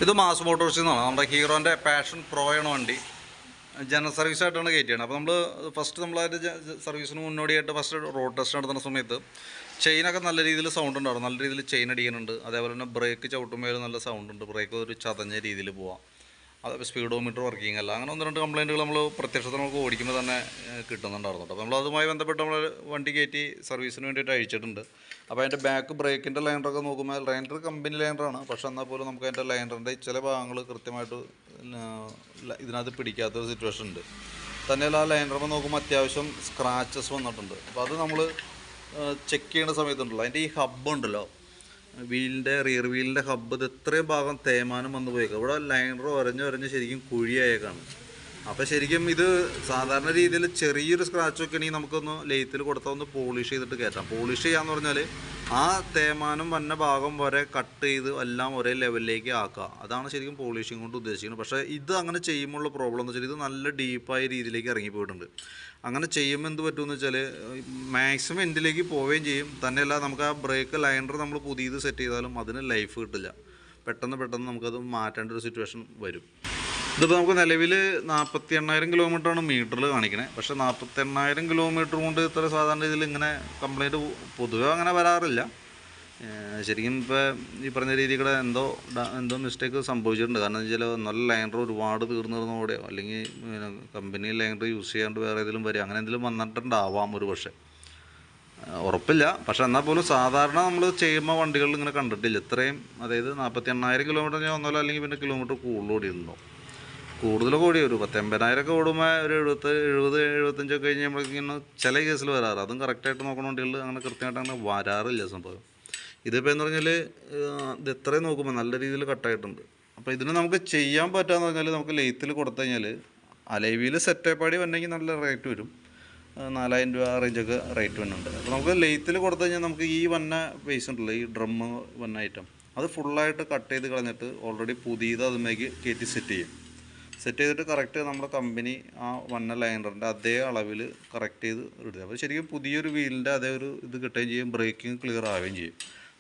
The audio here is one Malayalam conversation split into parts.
ഇത് മാസ് മോട്ടോഴ്സിൽ നിന്നാണ്. നമ്മുടെ ഹീറോൻ്റെ പാഷൻ പ്രോ ആണ് വണ്ടി. ജനറൽ സർവീസായിട്ടാണ് കയറ്റിയത്. അപ്പോൾ നമ്മളതിൻ്റെ സർവീസിന് മുന്നോടിയായിട്ട് ഫസ്റ്റ് റോഡ് ടെസ്റ്റ് നടത്തുന്ന സമയത്ത് ചെയിനൊക്കെ നല്ല രീതിയിൽ സൗണ്ട് ഉണ്ടാവും, നല്ല രീതിയിൽ ചെയിൻ അടിക്കുന്നുണ്ട്. അതേപോലെ തന്നെ ബ്രേക്ക് ചവിട്ടുമ്പോൾ നല്ല സൗണ്ട് ഉണ്ട്, ബ്രേക്ക് ഒരു ചതഞ്ഞ രീതിയിൽ പോവാം. അതപ്പോൾ സ്പീഡോമീറ്റർ വർക്കിംഗ് അല്ല, അങ്ങനെ 1-2 കംപ്ലയിൻറ്റുകൾ നമ്മൾ പ്രത്യക്ഷത്തിൽ നമുക്ക് ഓടിക്കുമ്പോൾ തന്നെ കിട്ടുന്നുണ്ടായിരുന്നു. അപ്പോൾ നമ്മളതുമായി ബന്ധപ്പെട്ട് നമ്മൾ വണ്ടി കയറ്റി സർവീസിന് വേണ്ടിയിട്ട് അയച്ചിട്ടുണ്ട്. അപ്പോൾ അതിൻ്റെ ബാക്ക് ബ്രേക്കിൻ്റെ ലൈനറൊക്കെ നോക്കുമ്പോൾ ലൈനർ കമ്പനി ലൈനറാണ്, പക്ഷേ എന്നാൽ പോലും നമുക്ക് അതിൻ്റെ ലൈനറിൻ്റെ ചില ഭാഗങ്ങൾ കൃത്യമായിട്ട് ഇതിനകത്ത് പിടിക്കാത്തൊരു സിറ്റുവേഷൻ ഉണ്ട്. തന്നെയല്ല ആ ലൈനറുമ്പോൾ നോക്കുമ്പോൾ അത്യാവശ്യം സ്ക്രാച്ചസ് വന്നിട്ടുണ്ട്. അപ്പോൾ അത് നമ്മൾ ചെക്ക് ചെയ്യുന്ന സമയത്തുണ്ടല്ലോ, അതിൻ്റെ ഈ ഹബ്ബ് ഉണ്ടല്ലോ, വീലിൻ്റെ റിയർ വീലിൻ്റെ ഹബ്ബ്, ഇത് എത്രയും ഭാഗം തേയ്മാനം വന്നു പോയേക്കാം. ഇവിടെ ലൈനർ ഒരഞ്ഞ് ശരിക്കും കുഴിയായേക്കാണ്. അപ്പോൾ ശരിക്കും ഇത് സാധാരണ രീതിയിൽ ചെറിയൊരു സ്ക്രാച്ചൊക്കെ ആണെങ്കിൽ നമുക്കൊന്ന് ലെയ്ത്തിൽ കൊടുത്താൽ ഒന്ന് പോളിഷ് ചെയ്തിട്ട് കയറ്റാം. പോളിഷ് ചെയ്യാന്ന് പറഞ്ഞാൽ ആ തേയ്മാനം വന്ന ഭാഗം വരെ കട്ട് ചെയ്ത് എല്ലാം ഒരേ ലെവലിലേക്ക് ആക്കുക. അതാണ് ശരിക്കും പോളിഷിങ് കൊണ്ട് ഉദ്ദേശിക്കുന്നത്. പക്ഷേ ഇത് അങ്ങനെ ചെയ്യുമ്പോഴുള്ള പ്രോബ്ലം എന്ന് വെച്ചാൽ ഇത് നല്ല ഡീപ്പായ രീതിയിലേക്ക് ഇറങ്ങിപ്പോയിട്ടുണ്ട്. അങ്ങനെ ചെയ്യുമ്പോൾ എന്ത് പറ്റുമെന്ന് വെച്ചാൽ മാക്സിമം എൻഡിലേക്ക് പോവുകയും ചെയ്യും. തന്നെയല്ല നമുക്ക് ആ ബ്രേക്ക് ലൈനർ നമ്മൾ പുതിയത് സെറ്റ് ചെയ്താലും അതിന് ലൈഫ് കിട്ടില്ല. പെട്ടെന്ന് നമുക്കത് മാറ്റേണ്ട ഒരു സിറ്റുവേഷൻ വരും. ഇതിപ്പോൾ നമുക്ക് നിലവിൽ 48,000 കിലോമീറ്ററാണ് മീറ്ററിൽ കാണിക്കണേ. പക്ഷേ 48,000 കിലോമീറ്റർ കൊണ്ട് ഇത്ര സാധാരണ ഇതിൽ ഇങ്ങനെ കംപ്ലൈൻറ്റ് പൊതുവെ അങ്ങനെ വരാറില്ല. ശരിക്കും ഇപ്പോൾ ഈ പറഞ്ഞ രീതിയുടെ എന്തോ മിസ്റ്റേക്ക് സംഭവിച്ചിട്ടുണ്ട്. കാരണം എന്ന് വെച്ചാൽ നല്ല ലൈനർ ഒരുപാട് തീർന്നോടെയോ അല്ലെങ്കിൽ കമ്പനി ലൈനർ യൂസ് ചെയ്യാണ്ട് വേറെ ഏതെങ്കിലും വരിക, അങ്ങനെ എന്തെങ്കിലും വന്നിട്ടുണ്ടാവാം ഒരു പക്ഷേ, ഉറപ്പില്ല. പക്ഷേ എന്നാൽ പോലും സാധാരണ നമ്മൾ ചെയ്യുമ്പോൾ വണ്ടികളിൽ ഇങ്ങനെ കണ്ടിട്ടില്ല ഇത്രയും. അതായത് 48,000 കിലോമീറ്റർ ഞാൻ ഒന്നല്ലോ അല്ലെങ്കിൽ പിന്നെ കിലോമീറ്റർ കൂടുതൽ ഓടിയിട്ടുണ്ടോ, കൂടുതലൊക്കെ ഓടി ഒരു 10,000-50,000 ഓടുമ്പോൾ ഒരു 70-75 കഴിഞ്ഞ് നമ്മൾക്കിങ്ങനെ ചില കേസിൽ വരാറ്. അതും കറക്റ്റായിട്ട് നോക്കുന്ന വണ്ടികളിൽ അങ്ങനെ കൃത്യമായിട്ട് അങ്ങനെ വരാറില്ല സംഭവം. ഇതിപ്പോൾ എന്ന് പറഞ്ഞാൽ ഇത് എത്രയും നോക്കുമ്പോൾ നല്ല രീതിയിൽ കട്ടായിട്ടുണ്ട്. അപ്പോൾ ഇതിന് നമുക്ക് ചെയ്യാൻ പറ്റുകയെന്ന് പറഞ്ഞാൽ നമുക്ക് ലെയ്ത്തിൽ കൊടുത്തു കഴിഞ്ഞാൽ അലൈവിയിൽ സെറ്റപ്പാടി വന്നെങ്കിൽ നല്ല റേറ്റ് വരും. 4,000 രൂപ റേഞ്ചൊക്കെ റേറ്റ് വരുന്നുണ്ട്. അപ്പോൾ നമുക്ക് ലെയ്ത്തിൽ കൊടുത്തു കഴിഞ്ഞാൽ നമുക്ക് ഈ വന്ന പൈസ ഉണ്ടല്ലോ, ഈ ഡ്രം വന്ന ഐറ്റം, അത് ഫുള്ളായിട്ട് കട്ട് ചെയ്ത് കളഞ്ഞിട്ട് ഓൾറെഡി പുതിയത് അതുമേക്ക് കയറ്റി സെറ്റ് ചെയ്തിട്ട് കറക്റ്റ് നമ്മുടെ കമ്പനി ആ വന്ന ലൈനറിൻ്റെ അതേ അളവിൽ കറക്റ്റ് ചെയ്ത് ഇടുക. അപ്പോൾ ശരിക്കും പുതിയൊരു വീലിൻ്റെ അതേ ഒരു ഇത് കിട്ടുകയും ചെയ്യും, ബ്രേക്കിങ് ക്ലിയർ ആവുകയും ചെയ്യും.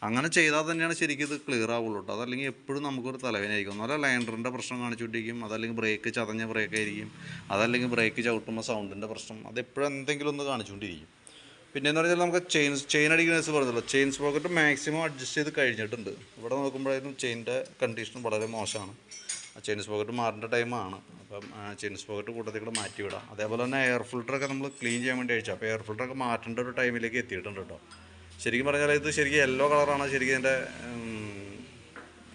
അങ്ങനെ ചെയ്താൽ തന്നെയാണ് ശരിക്കും ഇത് ക്ലിയർ ആവുള്ളൂ കേട്ടോ. അതല്ലെങ്കിൽ എപ്പോഴും നമുക്കൊരു തലവേദനയായിരിക്കും. ഒന്നുമല്ല ലൈനറിൻ്റെ പ്രശ്നം കാണിച്ചുകൊണ്ടിരിക്കും, അതല്ലെങ്കിൽ ബ്രേക്ക് ചതഞ്ഞ ബ്രേക്കായിരിക്കും, അതല്ലെങ്കിൽ ബ്രേക്ക് ചവിട്ടുമ്പോൾ സൗണ്ടിൻ്റെ പ്രശ്നം, അതെപ്പോഴും എന്തെങ്കിലും ഒന്ന് കാണിച്ചുകൊണ്ടിരിക്കും. പിന്നെയെന്ന് പറഞ്ഞാൽ നമുക്ക് ചെയിൻ അടിക്കുന്ന കേസ് പറഞ്ഞല്ലോ, ചെയിൻ സ്പോക്കറ്റ് മാക്സിമം അഡ്ജസ്റ്റ് ചെയ്ത് കഴിഞ്ഞിട്ടുണ്ട്. ഇവിടെ നോക്കുമ്പോഴായിരുന്നു ചെയിൻ്റെ കണ്ടീഷൻ വളരെ മോശമാണ്. ചെയിൻ സ്പോക്കറ്റ് മാറേണ്ട ടൈമാണ്. അപ്പം ചെയിൻ സ്പോക്കറ്റ് കൂട്ടത്തിൽ കൂടെ മാറ്റി വിടാം. അതേപോലെ തന്നെ എയർ ഫിൽറ്ററൊക്കെ നമ്മൾ ക്ലീൻ ചെയ്യാൻ വേണ്ടി അയച്ചു. അപ്പോൾ എയർ ഫിൽറ്ററൊക്കെ മാറ്റേണ്ട ഒരു ടൈമിലേക്ക് എത്തിയിട്ടുണ്ട് കേട്ടോ. ശരിക്കും പറഞ്ഞാൽ ഇത് ശരിക്കും യെല്ലോ കളറാണ് ശരിക്കും ഇതിൻ്റെ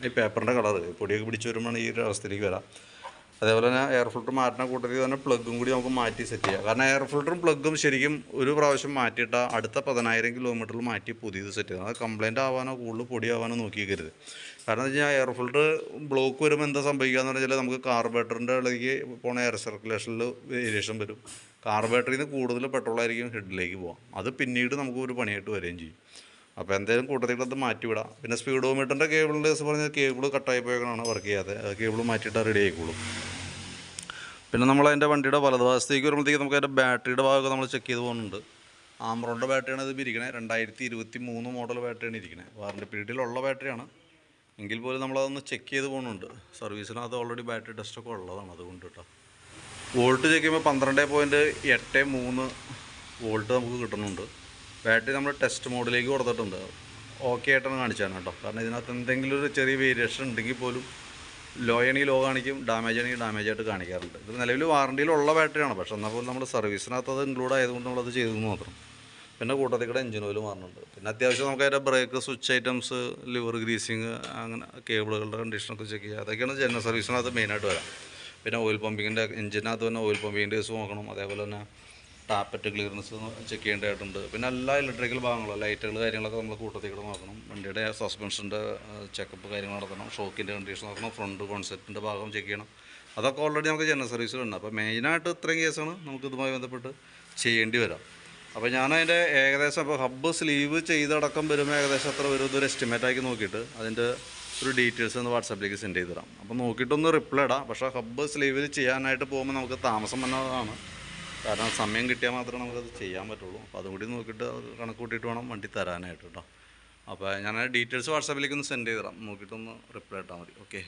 ഈ പേപ്പറിൻ്റെ കളറ്. പൊടിയൊക്കെ പിടിച്ച് വരുമ്പോഴാണ് ഈ ഒരു അവസ്ഥയിലേക്ക് വരാം. അതേപോലെ തന്നെ എയർ ഫിൽറ്റർ മാറ്റുന്ന കൂട്ടത്തിൽ തന്നെ പ്ലഗും കൂടി നമുക്ക് മാറ്റി സെറ്റ് ചെയ്യാം. കാരണം എയർ ഫിൽറ്ററും പ്ലഗും ശരിക്കും ഒരു പ്രാവശ്യം മാറ്റിയിട്ട് അടുത്ത 10,000 കിലോമീറ്ററിൽ മാറ്റി പുതിയത് സെറ്റ് ചെയ്യണം. അത് കംപ്ലൈൻറ്റ് ആവാനോ കൂടുതൽ പൊടിയാവാനോ നോക്കിക്കരുത്. കാരണം എന്ന് വെച്ചാൽ എയർ ഫിൽറ്റർ ബ്ലോക്ക് വരുമ്പോൾ എന്താ സംഭവിക്കുക എന്ന് പറഞ്ഞാൽ നമുക്ക് കാർബറേറ്ററിൻ്റെ ഇടയ്ക്ക് പോണ എയർ സർക്കുലേഷനിൽ വേരിയേഷൻ വരും. കാർബറേറ്ററിൽ നിന്ന് കൂടുതൽ പെട്രോളായിരിക്കും ഹെഡിലേക്ക് പോകാം. അത് പിന്നീട് നമുക്ക് ഒരു പണിയായിട്ട് വരികയും ചെയ്യും. അപ്പോൾ എന്തായാലും കൂട്ടത്തിൽ അത് മാറ്റിവിടാം. പിന്നെ സ്പീഡോമീറ്ററിൻ്റെ കേബിളിൻ്റെ കേസ് പറഞ്ഞാൽ കേബിൾ കട്ടായി പോയേക്കാണ് വർക്ക് ചെയ്യാതെ, കേബിൾ മാറ്റിയിട്ട് റെഡി ആയിക്കോളും. പിന്നെ നമ്മളതിൻ്റെ വണ്ടിയുടെ വലതുഭാഗത്തേക്ക് വരുമ്പോഴത്തേക്ക് നമുക്ക് അതിൻ്റെ ബാറ്ററിയുടെ ഭാഗമൊക്കെ നമ്മൾ ചെക്ക് ചെയ്ത് പോകുന്നുണ്ട്. ആംറോണിൻ്റെ ബാറ്ററിയാണ് ഇത് ഇരിക്കണേ. 2023 മോഡൽ ബാറ്ററിയാണ് ഇരിക്കണേ. വാറണ്ടി പീരീഡിലുള്ള ബാറ്ററിയാണ് എങ്കിൽ പോലും നമ്മളതൊന്ന് ചെക്ക് ചെയ്ത് പോകുന്നുണ്ട്. സർവീസിനകത്ത് ഓൾറെഡി ബാറ്ററി ടെസ്റ്റൊക്കെ ഉള്ളതാണ്, അതുകൊണ്ട് കേട്ടോ. വോൾട്ട് ചെക്ക് ചെയ്യുമ്പോൾ 12.83 വോൾട്ട് നമുക്ക് കിട്ടുന്നുണ്ട്. ബാറ്ററി നമ്മൾ ടെസ്റ്റ് മോഡിലേക്ക് കൊടുത്തിട്ടുണ്ട്. ഓക്കെ ആയിട്ടാണ് കാണിച്ചാണ് കേട്ടോ. കാരണം ഇതിനകത്ത് എന്തെങ്കിലും ഒരു ചെറിയ വേരിയേഷൻ ഉണ്ടെങ്കിൽ പോലും ലോ ആണെങ്കിൽ ലോ കാണിക്കും, ഡാമേജ് ആണെങ്കിൽ ഡാമേജ് ആയിട്ട് കാണിക്കാറുണ്ട്. ഇത് നിലവിൽ വാറണ്ടിയിലുള്ള ബാറ്ററിയാണ്, പക്ഷേ എന്നാൽ പോലും നമ്മൾ സർവീസിനകത്ത് അത് ഇൻക്ലൂഡ് ആയതുകൊണ്ട് നമ്മളത് ചെയ്തെന്ന് മാത്രം. പിന്നെ കൂട്ടത്തിൽ കൂടെ എഞ്ചിൻ ഓയിൽ മാറുന്നുണ്ട്. പിന്നെ അത്യാവശ്യം നമുക്ക് അതിൻ്റെ brake, switch items, lever greasing, അങ്ങനെ കേബിളുകളുടെ കണ്ടീഷനൊക്കെ ചെക്ക് ചെയ്യുക. അതൊക്കെയാണ് ജനറൽ സർവീസിനകത്ത് മെയിനായിട്ട് വരാം. പിന്നെ ഓയിൽ പമ്പിങ്ങിൻ്റെ എഞ്ചിനകത്ത് തന്നെ ഓയിൽ പമ്പിങ്ങിൻ്റെ കേസ് നോക്കണം. അതേപോലെ തന്നെ ടാപ്പറ്റ് ക്ലിയറൻസ് ചെക്ക് ചെയ്യേണ്ടതായിട്ടുണ്ട്. പിന്നെ എല്ലാ ഇലക്ട്രിക്കൽ ഭാഗങ്ങളും ലൈറ്റുകൾ കാര്യങ്ങളൊക്കെ നമ്മൾ കൂട്ടത്തിൽ കൂടെ നോക്കണം. വണ്ടിയുടെ സസ്പെൻഷൻ്റെ ചെക്കപ്പ് കാര്യങ്ങൾ നടത്തണം, ഷോക്കിൻ്റെ കണ്ടീഷൻ നോക്കണം, ഫ്രണ്ട് കോൺസെപ്റ്റിൻ്റെ ഭാഗം ചെക്ക് ചെയ്യണം. അതൊക്കെ ഓൾറെഡി നമുക്ക് ജനറൽ സർവീസിലുണ്ട്. അപ്പോൾ മെയിനായിട്ട് ഇത്രയും കേസാണ് നമുക്ക് ഇതുമായി ബന്ധപ്പെട്ട് ചെയ്യേണ്ടി വരാം. അപ്പോൾ ഞാനതിൻ്റെ ഏകദേശം ഇപ്പോൾ ഹബ്ബ് സ്ലീവ് ചെയ്തടക്കം വരുമ്പോൾ ഏകദേശം എത്ര വരും ഇതൊരു എസ്റ്റിമേറ്റാക്കി നോക്കിയിട്ട് അതിൻ്റെ ഒരു ഡീറ്റെയിൽസ് ഒന്ന് വാട്സാപ്പിലേക്ക് സെൻഡ് ചെയ്ത് തരാം. അപ്പോൾ നോക്കിയിട്ടൊന്ന് റിപ്ലൈ ഇടാം. പക്ഷേ ഹബ്ബ് സ്ലീവിൽ ചെയ്യാനായിട്ട് പോകുമ്പോൾ നമുക്ക് താമസം വന്നതാണ്. കാരണം സമയം കിട്ടിയാൽ മാത്രമേ നമുക്കത് ചെയ്യാൻ പറ്റുള്ളൂ. അപ്പോൾ അതും കൂടി നോക്കിയിട്ട് കണക്ക് കൂട്ടിയിട്ട് വേണം വണ്ടി തരാനായിട്ട് കേട്ടോ. അപ്പോൾ ഞാൻ ഡീറ്റെയിൽസ് വാട്സാപ്പിലേക്ക് ഒന്ന് സെൻഡ് ചെയ്ത് തരാം. നോക്കിയിട്ടൊന്ന് റിപ്ലൈ ഇട്ടാൽ മതി. ഓക്കെ.